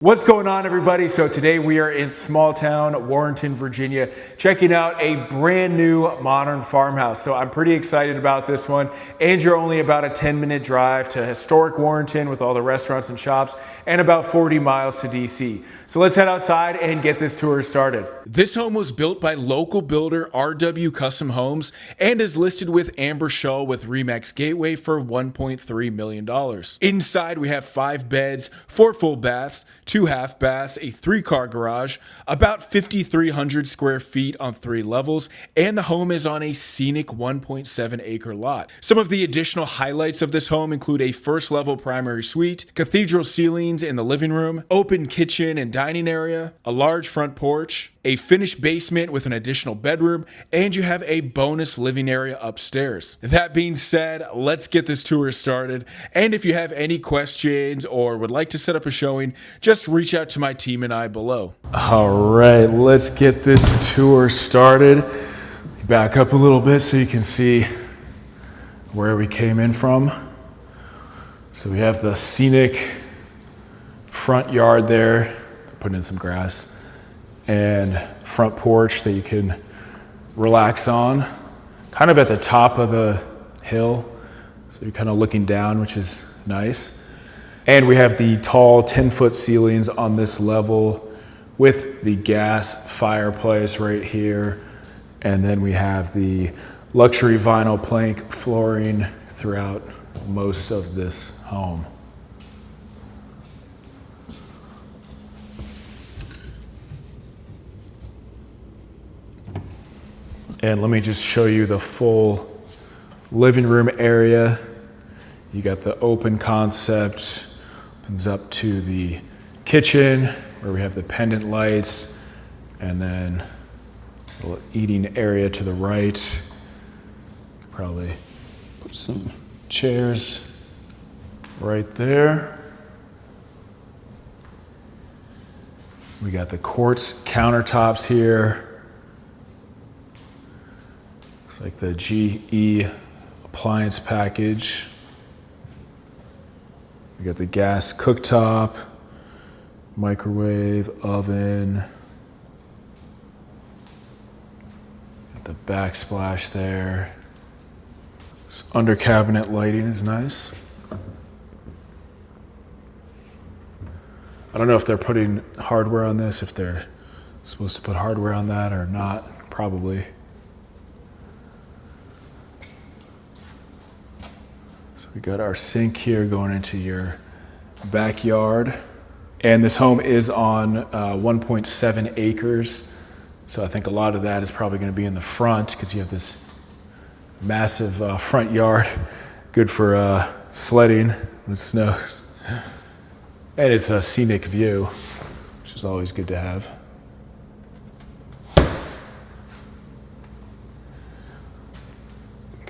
What's going on, everybody? So today we are in small town Warrenton, Virginia, checking out a brand new modern farmhouse. So I'm pretty excited about this one. And you're only about a 10-minute drive to historic Warrenton with all the restaurants and shops, and about 40 miles to DC. So let's head outside and get this tour started. This home was built by local builder RW Custom Homes and is listed with Amber Shaw with Remax Gateway for $1.3 million. Inside we have 5 beds, 4 full baths, 2 half baths, a 3-car garage, about 5,300 square feet on 3 levels, and the home is on a scenic 1.7 acre lot. Some of the additional highlights of this home include a first level primary suite, cathedral ceilings in the living room, open kitchen and dining area, a large front porch, a finished basement with an additional bedroom, and you have a bonus living area upstairs. That being said, let's get this tour started. And if you have any questions or would like to set up a showing, just reach out to my team and I below. All right, let's get this tour started. Back up a little bit so you can see where we came in from. So we have the scenic front yard there, putting in some grass, and front porch that you can relax on, kind of at the top of the hill. So you're kind of looking down, which is nice. And we have the tall 10-foot ceilings on this level with the gas fireplace right here. And then we have the luxury vinyl plank flooring throughout most of this home. And let me just show you the full living room area. You got the open concept, opens up to the kitchen where we have the pendant lights, and then a little eating area to the right. Probably put some chairs right there. We got the quartz countertops here. Looks like the GE appliance package. We got the gas cooktop, microwave, oven. Got the backsplash there. This under cabinet lighting is nice. I don't know if they're putting hardware on this, if they're supposed to put hardware on that or not, probably. So we got our sink here going into your backyard. And this home is on 1.7 acres. So I think a lot of that is probably going to be in the front because you have this massive front yard. Good for sledding when it snows. And it's a scenic view, which is always good to have.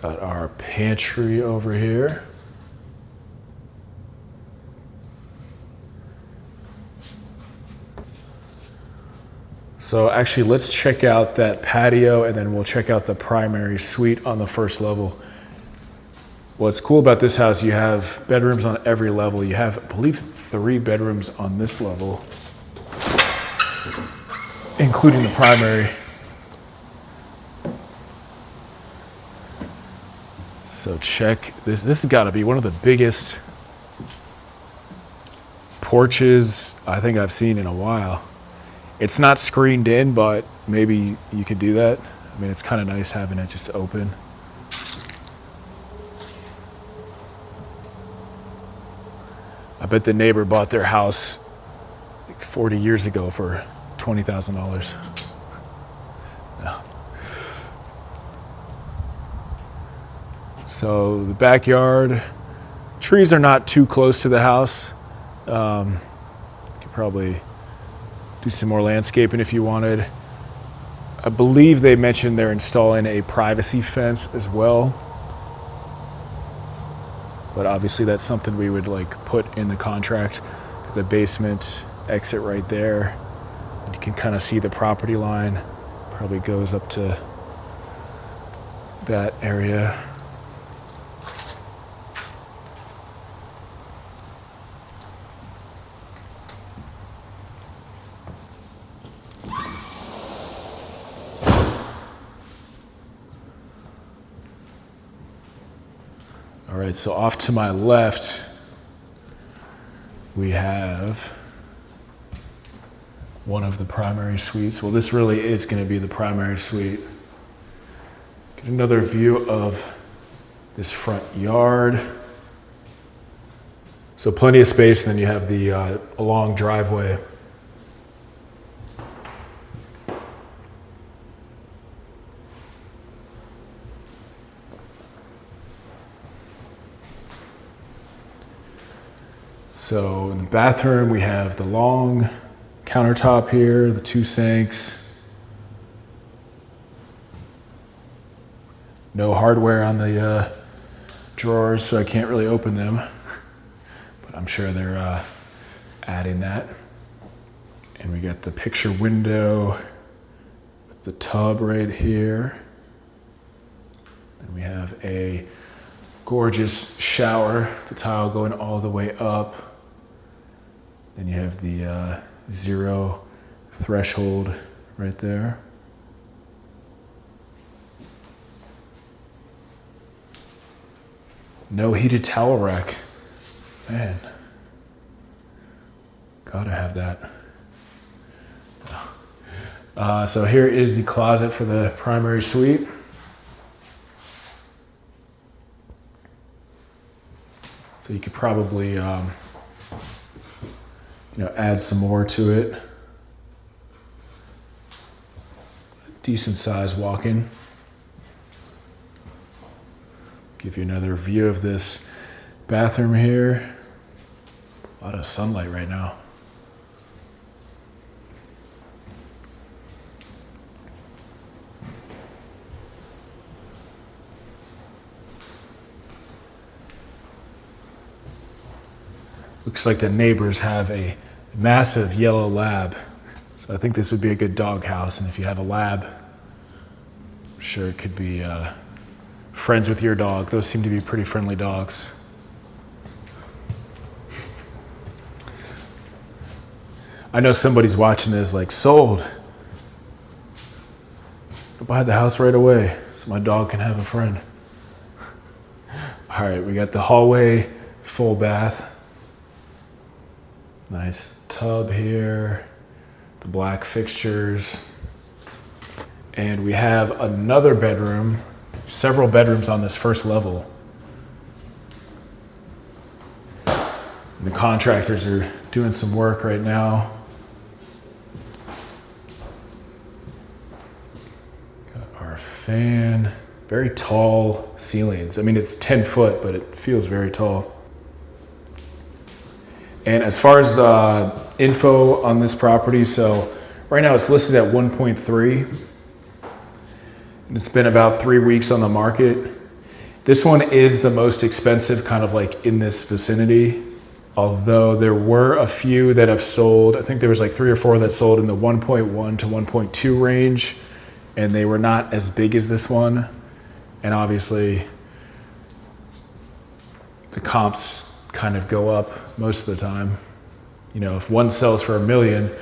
Got our pantry over here. So actually, let's check out that patio and then we'll check out the primary suite on the first level. What's cool about this house, you have bedrooms on every level. You have, I believe, 3 bedrooms on this level, including the primary. So check this. This has got to be one of the biggest porches I think I've seen in a while. It's not screened in, but maybe you could do that. I mean, it's kind of nice having it just open. I bet the neighbor bought their house like 40 years ago for $20,000. No. So the backyard, trees are not too close to the house. You could probably do some more landscaping if you wanted. I believe they mentioned they're installing a privacy fence as well. But obviously that's something we would like put in the contract. The basement exit right there. And you can kind of see the property line. Probably goes up to that area. All right, so off to my left, we have one of the primary suites. Well, this really is going to be the primary suite. Get another view of this front yard. So plenty of space, and then you have the a long driveway. So in the bathroom, we have the long countertop here, the 2 sinks. No hardware on the drawers, so I can't really open them. But I'm sure they're adding that. And we got the picture window with the tub right here. And we have a gorgeous shower, the tile going all the way up. Then you have the 0 threshold right there. No heated towel rack. Man, gotta have that. So here is the closet for the primary suite. So you could probably add some more to it. Decent size walk-in. Give you another view of this bathroom here. A lot of sunlight right now. Looks like the neighbors have a massive yellow lab. So I think this would be a good dog house. And if you have a lab, I'm sure it could be friends with your dog. Those seem to be pretty friendly dogs. I know somebody's watching this like, sold. I'll buy the house right away so my dog can have a friend. All right, we got the hallway, full bath. Nice tub here, the black fixtures. And we have another bedroom, several bedrooms on this first level. And the contractors are doing some work right now. Got our fan, very tall ceilings. I mean, it's 10 foot, but it feels very tall. And as far as info on this property, so right now it's listed at 1.3. And it's been about 3 weeks on the market. This one is the most expensive, kind of like in this vicinity. Although there were a few that have sold. I think there was like 3 or 4 that sold in the 1.1 to 1.2 range. And they were not as big as this one. And obviously the comps kind of go up most of the time. You know, if one sells for $1 million,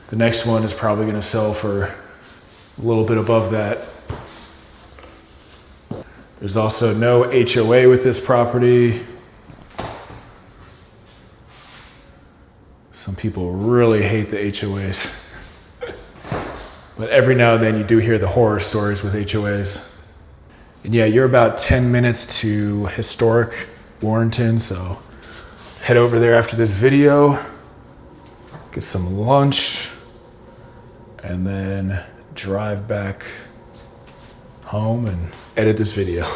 the next one is probably going to sell for a little bit above that. There's also no HOA with this property. Some people really hate the HOAs. But every now and then you do hear the horror stories with HOAs. And yeah, you're about 10 minutes to historic Warrenton, so head over there after this video, get some lunch, and then drive back home and edit this video.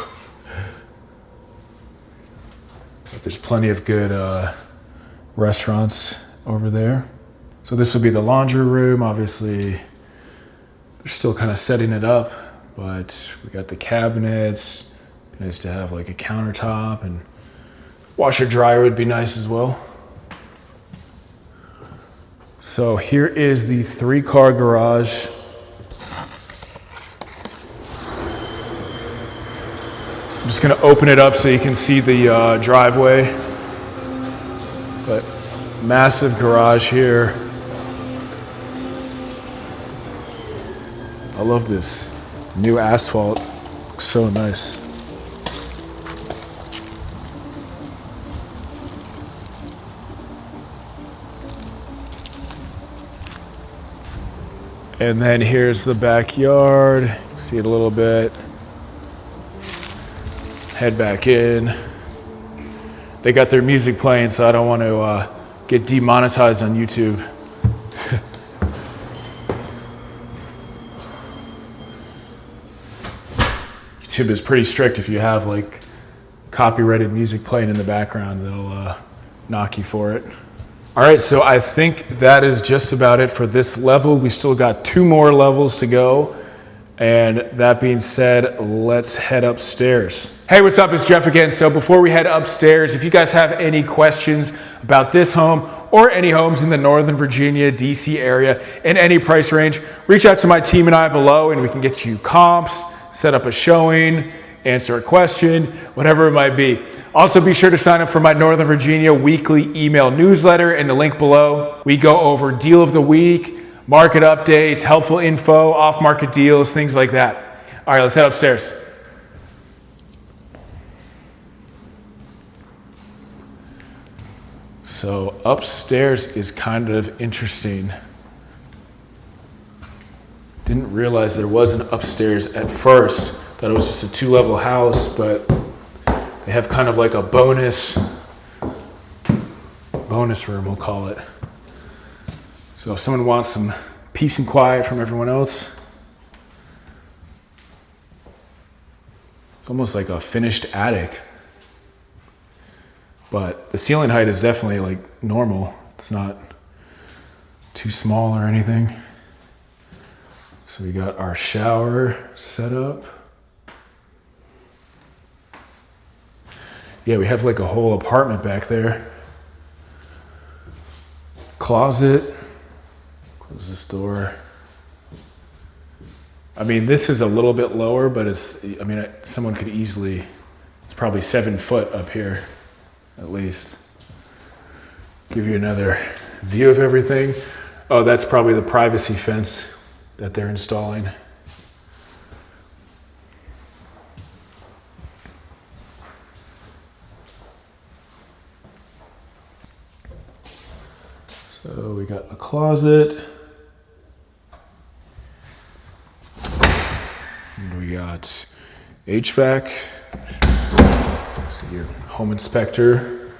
But there's plenty of good restaurants over there. So this will be the laundry room. Obviously, they're still kind of setting it up, but we got the cabinets. Nice to have like a countertop, and washer dryer would be nice as well. So here is the 3-car garage. I'm just gonna open it up so you can see the driveway. But massive garage here. I love this new asphalt. Looks so nice. And then here's the backyard. See it a little bit. Head back in. They got their music playing, so I don't want to get demonetized on YouTube. YouTube is pretty strict. If you have like copyrighted music playing in the background, they'll knock you for it. All right, so I think that is just about it for this level. We still got 2 more levels to go. And that being said, let's head upstairs. Hey, what's up? It's Jeff again. So before we head upstairs, if you guys have any questions about this home or any homes in the Northern Virginia, DC area in any price range, reach out to my team and I below and we can get you comps, set up a showing, answer a question, whatever it might be. Also, be sure to sign up for my Northern Virginia weekly email newsletter in the link below. We go over deal of the week, market updates, helpful info, off-market deals, things like that. All right, let's head upstairs. So upstairs is kind of interesting. Didn't realize there was an upstairs at first. Thought it was just a 2-level house, but they have kind of like a bonus room, we'll call it. So if someone wants some peace and quiet from everyone else, it's almost like a finished attic. But the ceiling height is definitely like normal. It's not too small or anything. So we got our shower set up. Yeah, we have like a whole apartment back there. Closet. Close this door. I mean, this is a little bit lower, but someone could easily, it's probably 7 foot up here, at least. Give you another view of everything. Oh, that's probably the privacy fence that they're installing. So we got a closet. And we got HVAC. So your home inspector.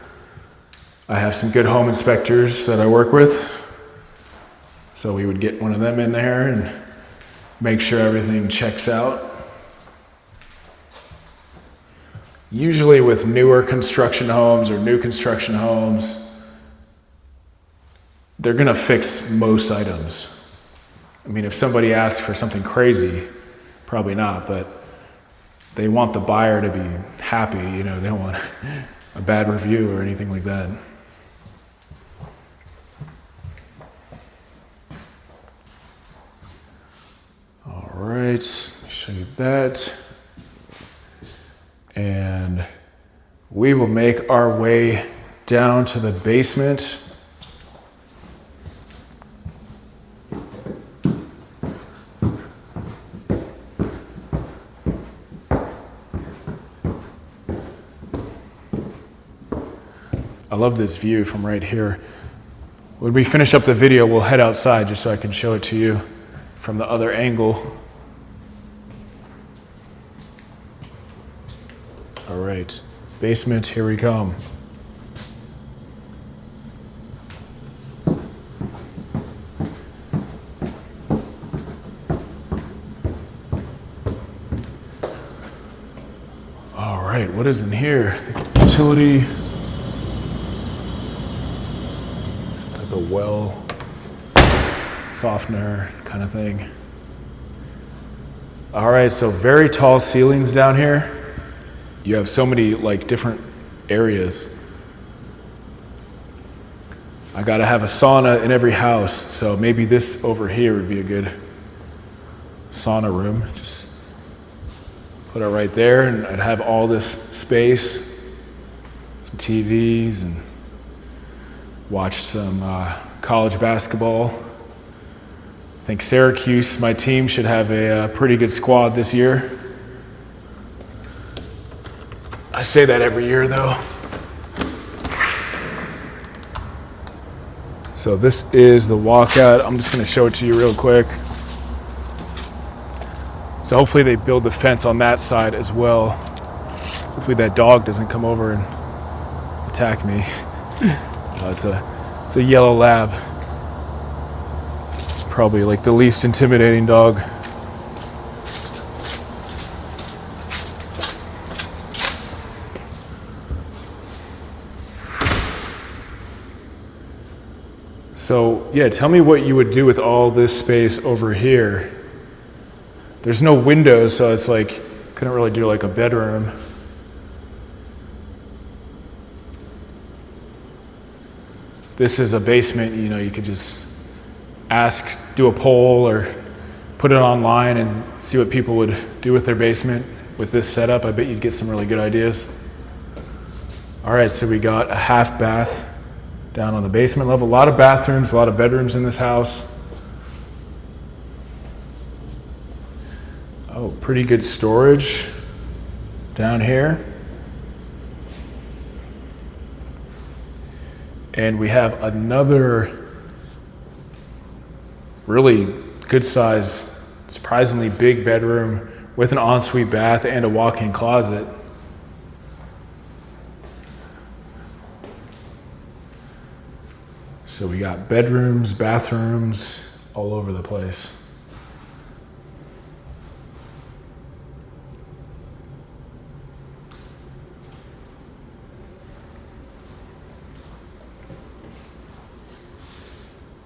I have some good home inspectors that I work with. So we would get one of them in there and make sure everything checks out. Usually with newer construction homes or new construction homes, they're gonna fix most items. I mean, if somebody asks for something crazy, probably not, but they want the buyer to be happy, they don't want a bad review or anything like that. All right, show you that. And we will make our way down to the basement. I love this view from right here. When we finish up the video, we'll head outside just so I can show it to you from the other angle. All right, basement, here we come. All right, what is in here? The utility. The well softener kind of thing. All right, so very tall ceilings down here. You have so many different areas. I gotta have a sauna in every house, so maybe this over here would be a good sauna room. Just put it right there and I'd have all this space, some TVs, and watch some college basketball. I think Syracuse, my team, should have a pretty good squad this year. I say that every year, though. So this is the walkout. I'm just going to show it to you real quick. So hopefully they build the fence on that side as well. Hopefully that dog doesn't come over and attack me. It's a yellow lab. It's probably like the least intimidating dog. So yeah, tell me what you would do with all this space over here. There's no windows, so it's like, couldn't really do like a bedroom. This is a basement, you know, you could just ask, do a poll or put it online and see what people would do with their basement. With this setup, I bet you'd get some really good ideas. All right, so we got a half bath down on the basement level. A lot of bathrooms, a lot of bedrooms in this house. Oh, pretty good storage down here. And we have another really good size, surprisingly big bedroom with an ensuite bath and a walk-in closet. So we got bedrooms, bathrooms all over the place.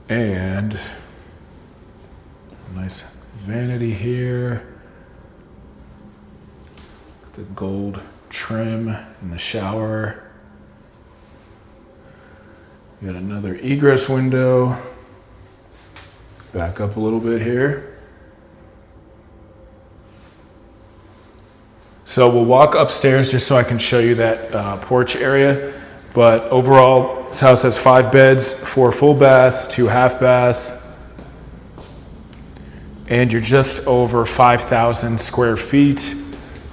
And a nice vanity here. The gold trim in the shower. We got another egress window. Back up a little bit here. So we'll walk upstairs just so I can show you that porch area. But overall, this house has 5 beds, 4 full baths, 2 half baths. And you're just over 5,000 square feet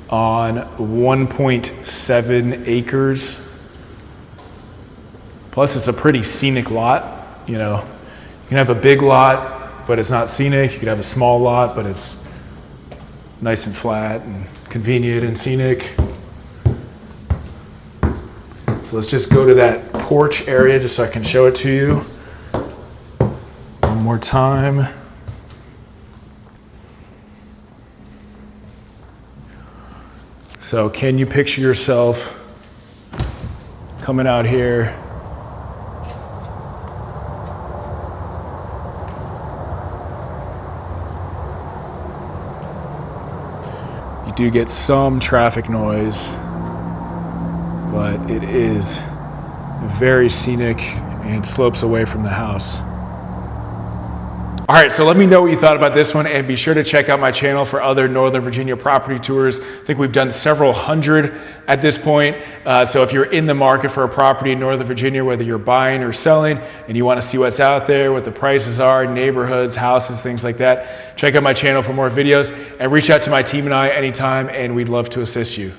on 1.7 acres. Plus, it's a pretty scenic lot. You know, you can have a big lot, but it's not scenic. You could have a small lot, but it's nice and flat and convenient and scenic. So let's just go to that porch area just so I can show it to you one more time. So can you picture yourself coming out here? You do get some traffic noise, but it is very scenic and slopes away from the house. All right, so let me know what you thought about this one, and be sure to check out my channel for other Northern Virginia property tours. I think we've done several hundred at this point. So if you're in the market for a property in Northern Virginia, whether you're buying or selling, and you want to see what's out there, what the prices are, neighborhoods, houses, things like that, check out my channel for more videos, and reach out to my team and I anytime, and we'd love to assist you.